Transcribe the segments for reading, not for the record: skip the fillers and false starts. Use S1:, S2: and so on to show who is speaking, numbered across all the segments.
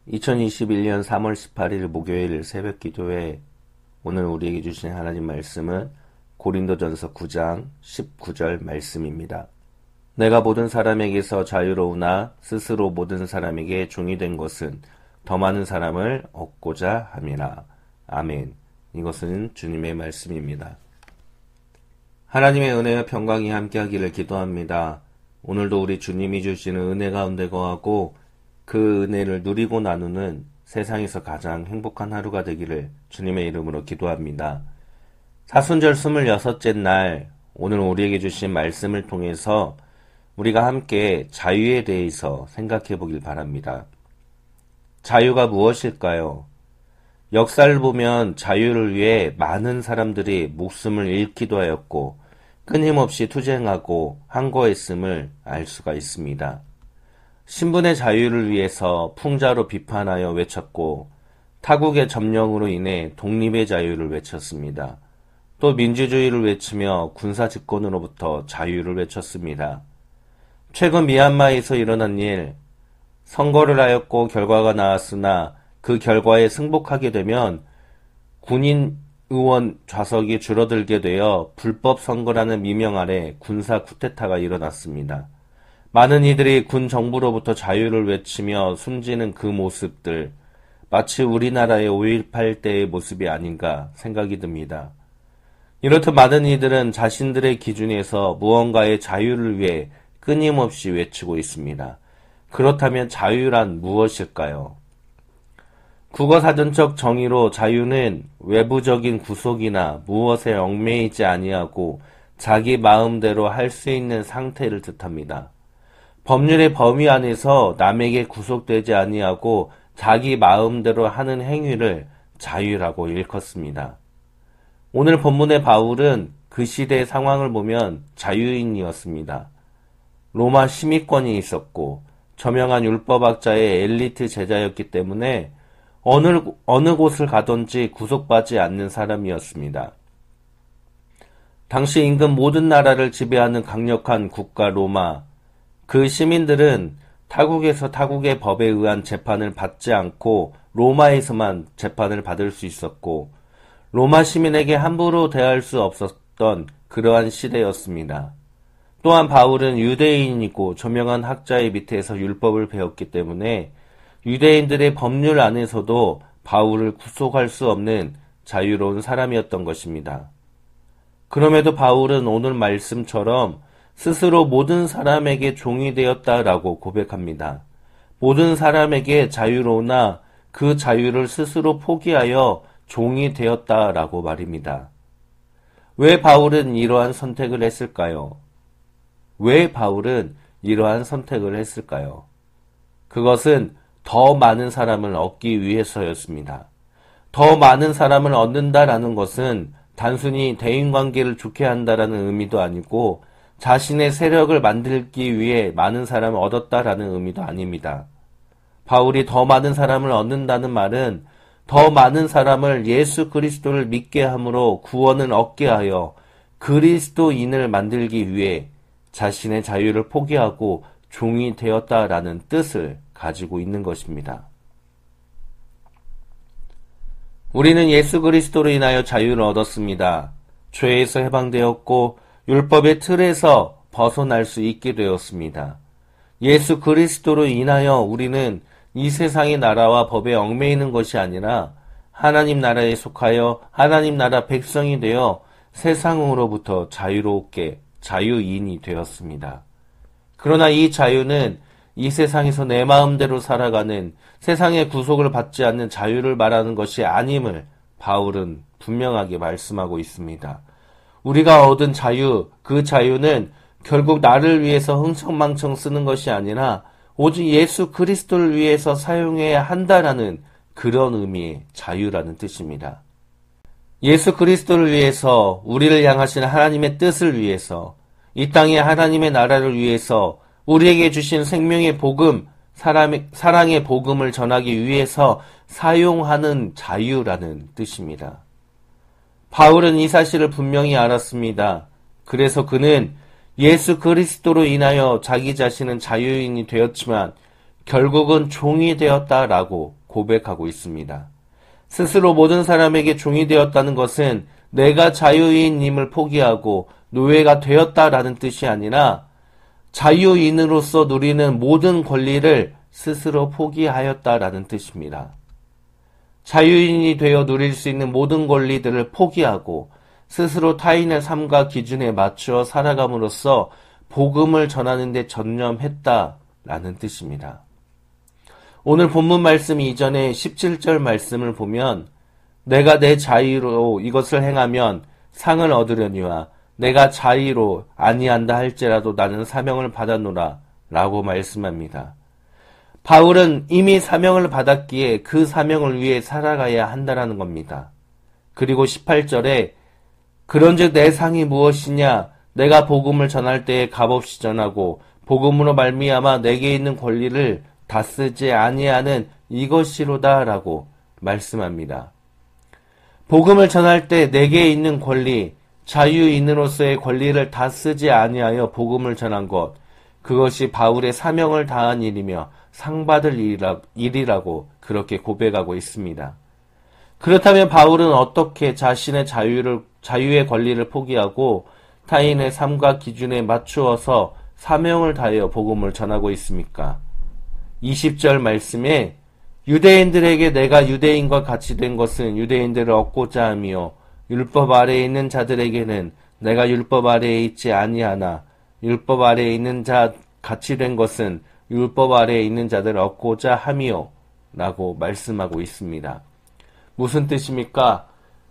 S1: 2021년 3월 18일 목요일 새벽 기도회 오늘 우리에게 주신 하나님 말씀은 고린도전서 9장 19절 말씀입니다. 내가 모든 사람에게서 자유로우나 스스로 모든 사람에게 종이 된 것은 더 많은 사람을 얻고자 함이라. 아멘. 이것은 주님의 말씀입니다. 하나님의 은혜와 평강이 함께하기를 기도합니다. 오늘도 우리 주님이 주시는 은혜 가운데 거하고 그 은혜를 누리고 나누는 세상에서 가장 행복한 하루가 되기를 주님의 이름으로 기도합니다. 사순절 26째 날 오늘 우리에게 주신 말씀을 통해서 우리가 함께 자유에 대해서 생각해 보길 바랍니다. 자유가 무엇일까요? 역사를 보면 자유를 위해 많은 사람들이 목숨을 잃기도 하였고 끊임없이 투쟁하고 항거했음을 알 수가 있습니다. 신분의 자유를 위해서 풍자로 비판하여 외쳤고 타국의 점령으로 인해 독립의 자유를 외쳤습니다. 또 민주주의를 외치며 군사 집권으로부터 자유를 외쳤습니다. 최근 미얀마에서 일어난 일, 선거를 하였고 결과가 나왔으나 그 결과에 승복하게 되면 군인 의원 좌석이 줄어들게 되어 불법 선거라는 미명 아래 군사 쿠데타가 일어났습니다. 많은 이들이 군 정부로부터 자유를 외치며 숨지는 그 모습들, 마치 우리나라의 5.18 때의 모습이 아닌가 생각이 듭니다. 이렇듯 많은 이들은 자신들의 기준에서 무언가의 자유를 위해 끊임없이 외치고 있습니다. 그렇다면 자유란 무엇일까요? 국어사전적 정의로 자유는 외부적인 구속이나 무엇에 얽매이지 아니하고 자기 마음대로 할 수 있는 상태를 뜻합니다. 법률의 범위 안에서 남에게 구속되지 아니하고 자기 마음대로 하는 행위를 자유라고 일컫습니다. 오늘 본문의 바울은 그 시대의 상황을 보면 자유인이었습니다. 로마 심의권이 있었고 저명한 율법학자의 엘리트 제자였기 때문에 어느 곳을 가든지 구속받지 않는 사람이었습니다. 당시 인근 모든 나라를 지배하는 강력한 국가 로마, 그 시민들은 타국에서 타국의 법에 의한 재판을 받지 않고 로마에서만 재판을 받을 수 있었고 로마 시민에게 함부로 대할 수 없었던 그러한 시대였습니다. 또한 바울은 유대인이고 저명한 학자의 밑에서 율법을 배웠기 때문에 유대인들의 법률 안에서도 바울을 구속할 수 없는 자유로운 사람이었던 것입니다. 그럼에도 바울은 오늘 말씀처럼 스스로 모든 사람에게 종이 되었다라고 고백합니다. 모든 사람에게 자유로우나 그 자유를 스스로 포기하여 종이 되었다라고 말입니다. 왜 바울은 이러한 선택을 했을까요? 그것은 더 많은 사람을 얻기 위해서였습니다. 더 많은 사람을 얻는다라는 것은 단순히 대인관계를 좋게 한다라는 의미도 아니고 자신의 세력을 만들기 위해 많은 사람을 얻었다라는 의미도 아닙니다. 바울이 더 많은 사람을 얻는다는 말은 더 많은 사람을 예수 그리스도를 믿게 함으로 구원을 얻게 하여 그리스도인을 만들기 위해 자신의 자유를 포기하고 종이 되었다라는 뜻을 가지고 있는 것입니다. 우리는 예수 그리스도로 인하여 자유를 얻었습니다. 죄에서 해방되었고 율법의 틀에서 벗어날 수 있게 되었습니다. 예수 그리스도로 인하여 우리는 이 세상의 나라와 법에 얽매이는 것이 아니라 하나님 나라에 속하여 하나님 나라 백성이 되어 세상으로부터 자유롭게 자유인이 되었습니다. 그러나 이 자유는 이 세상에서 내 마음대로 살아가는 세상의 구속을 받지 않는 자유를 말하는 것이 아님을 바울은 분명하게 말씀하고 있습니다. 우리가 얻은 자유, 그 자유는 결국 나를 위해서 흥청망청 쓰는 것이 아니라 오직 예수 그리스도를 위해서 사용해야 한다라는 그런 의미의 자유라는 뜻입니다. 예수 그리스도를 위해서 우리를 향하신 하나님의 뜻을 위해서 이 땅에 하나님의 나라를 위해서 우리에게 주신 생명의 복음, 사랑의 복음을 전하기 위해서 사용하는 자유라는 뜻입니다. 바울은 이 사실을 분명히 알았습니다. 그래서 그는 예수 그리스도로 인하여 자기 자신은 자유인이 되었지만 결국은 종이 되었다라고 고백하고 있습니다. 스스로 모든 사람에게 종이 되었다는 것은 내가 자유인임을 포기하고 노예가 되었다라는 뜻이 아니라 자유인으로서 누리는 모든 권리를 스스로 포기하였다라는 뜻입니다. 자유인이 되어 누릴 수 있는 모든 권리들을 포기하고 스스로 타인의 삶과 기준에 맞추어 살아감으로써 복음을 전하는 데 전념했다라는 뜻입니다. 오늘 본문 말씀 이전에 17절 말씀을 보면 내가 내 자유로 이것을 행하면 상을 얻으려니와 내가 자유로 아니한다 할지라도 나는 사명을 받았노라 라고 말씀합니다. 바울은 이미 사명을 받았기에 그 사명을 위해 살아가야 한다라는 겁니다. 그리고 18절에 그런즉 내 상이 무엇이냐 내가 복음을 전할 때에 값없이 전하고 복음으로 말미암아 내게 있는 권리를 다 쓰지 아니하는 이것이로다 라고 말씀합니다. 복음을 전할 때 내게 있는 권리, 자유인으로서의 권리를 다 쓰지 아니하여 복음을 전한 것, 그것이 바울의 사명을 다한 일이며 상 받을 일이라고 그렇게 고백하고 있습니다. 그렇다면 바울은 어떻게 자신의 자유의 권리를 포기하고 타인의 삶과 기준에 맞추어서 사명을 다하여 복음을 전하고 있습니까? 20절 말씀에 유대인들에게 내가 유대인과 같이 된 것은 유대인들을 얻고자 하며 율법 아래에 있는 자들에게는 내가 율법 아래에 있지 아니하나 율법 아래에 있는 자 같이 된 것은 율법 아래에 있는 자들을 얻고자 함이요 라고 말씀하고 있습니다. 무슨 뜻입니까?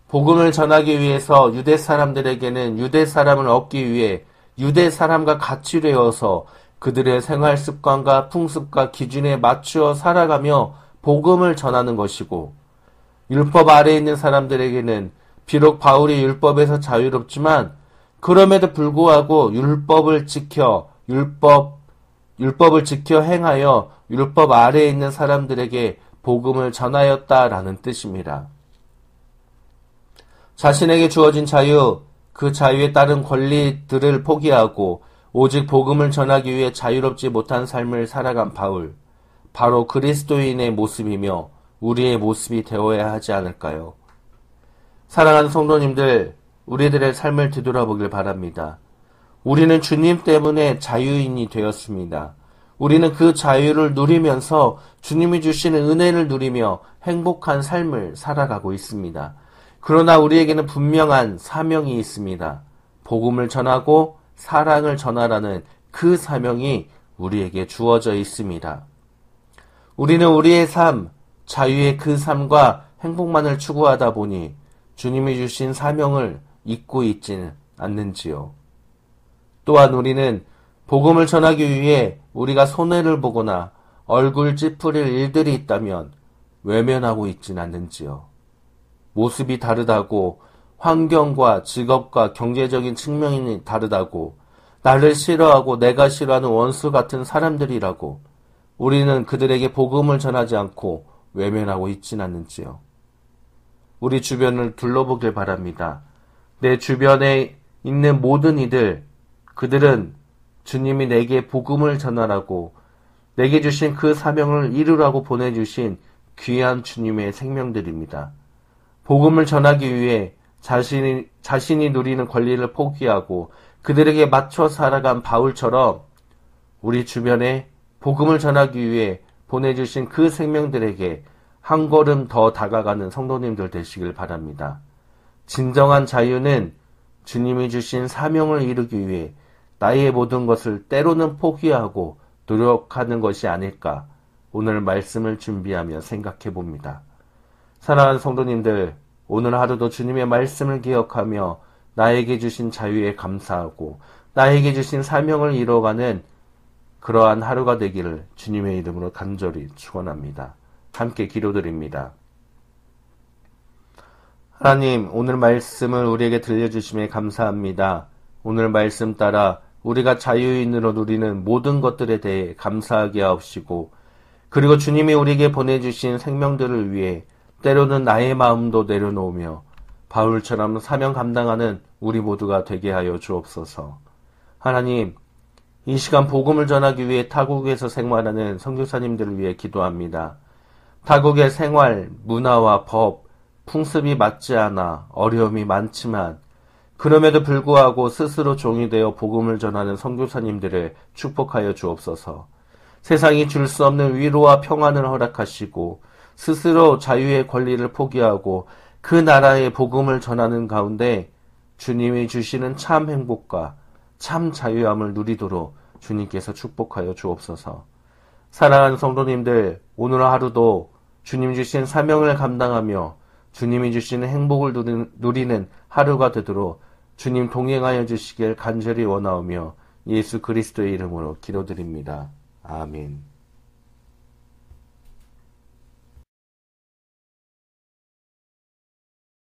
S1: 복음을 전하기 위해서 유대 사람들에게는 유대 사람을 얻기 위해 유대 사람과 같이 되어서 그들의 생활 습관과 풍습과 기준에 맞추어 살아가며 복음을 전하는 것이고 율법 아래에 있는 사람들에게는 비록 바울이 율법에서 자유롭지만 그럼에도 불구하고 율법을 지켜 행하여 율법 아래에 있는 사람들에게 복음을 전하였다라는 뜻입니다. 자신에게 주어진 자유, 그 자유에 따른 권리들을 포기하고 오직 복음을 전하기 위해 자유롭지 못한 삶을 살아간 바울, 바로 그리스도인의 모습이며 우리의 모습이 되어야 하지 않을까요? 사랑하는 성도님들, 우리들의 삶을 뒤돌아보길 바랍니다. 우리는 주님 때문에 자유인이 되었습니다. 우리는 그 자유를 누리면서 주님이 주시는 은혜를 누리며 행복한 삶을 살아가고 있습니다. 그러나 우리에게는 분명한 사명이 있습니다. 복음을 전하고 사랑을 전하라는 그 사명이 우리에게 주어져 있습니다. 우리는 우리의 삶, 자유의 그 삶과 행복만을 추구하다 보니 주님이 주신 사명을 잊고 있지는 않는지요. 또한 우리는 복음을 전하기 위해 우리가 손해를 보거나 얼굴 찌푸릴 일들이 있다면 외면하고 있지는 않는지요. 모습이 다르다고 환경과 직업과 경제적인 측면이 다르다고 나를 싫어하고 내가 싫어하는 원수 같은 사람들이라고 우리는 그들에게 복음을 전하지 않고 외면하고 있진 않는지요. 우리 주변을 둘러보길 바랍니다. 내 주변에 있는 모든 이들, 그들은 주님이 내게 복음을 전하라고 내게 주신 그 사명을 이루라고 보내주신 귀한 주님의 생명들입니다. 복음을 전하기 위해 자신이 누리는 권리를 포기하고 그들에게 맞춰 살아간 바울처럼 우리 주변에 복음을 전하기 위해 보내주신 그 생명들에게 한 걸음 더 다가가는 성도님들 되시길 바랍니다. 진정한 자유는 주님이 주신 사명을 이루기 위해 나의 모든 것을 때로는 포기하고 노력하는 것이 아닐까 오늘 말씀을 준비하며 생각해 봅니다. 사랑하는 성도님들, 오늘 하루도 주님의 말씀을 기억하며 나에게 주신 자유에 감사하고 나에게 주신 사명을 이뤄가는 그러한 하루가 되기를 주님의 이름으로 간절히 축원합니다. 함께 기도드립니다. 하나님, 오늘 말씀을 우리에게 들려주심에 감사합니다. 오늘 말씀 따라 우리가 자유인으로 누리는 모든 것들에 대해 감사하게 하옵시고 그리고 주님이 우리에게 보내주신 생명들을 위해 때로는 나의 마음도 내려놓으며 바울처럼 사명 감당하는 우리 모두가 되게 하여 주옵소서. 하나님, 이 시간 복음을 전하기 위해 타국에서 생활하는 선교사님들을 위해 기도합니다. 타국의 생활, 문화와 법, 풍습이 맞지 않아 어려움이 많지만 그럼에도 불구하고 스스로 종이 되어 복음을 전하는 선교사님들을 축복하여 주옵소서. 세상이 줄 수 없는 위로와 평안을 허락하시고 스스로 자유의 권리를 포기하고 그 나라의 복음을 전하는 가운데 주님이 주시는 참 행복과 참 자유함을 누리도록 주님께서 축복하여 주옵소서. 사랑하는 성도님들, 오늘 하루도 주님 주신 사명을 감당하며 주님이 주시는 행복을 누리는 하루가 되도록 주님 동행하여 주시길 간절히 원하오며 예수 그리스도의 이름으로 기도드립니다. 아멘.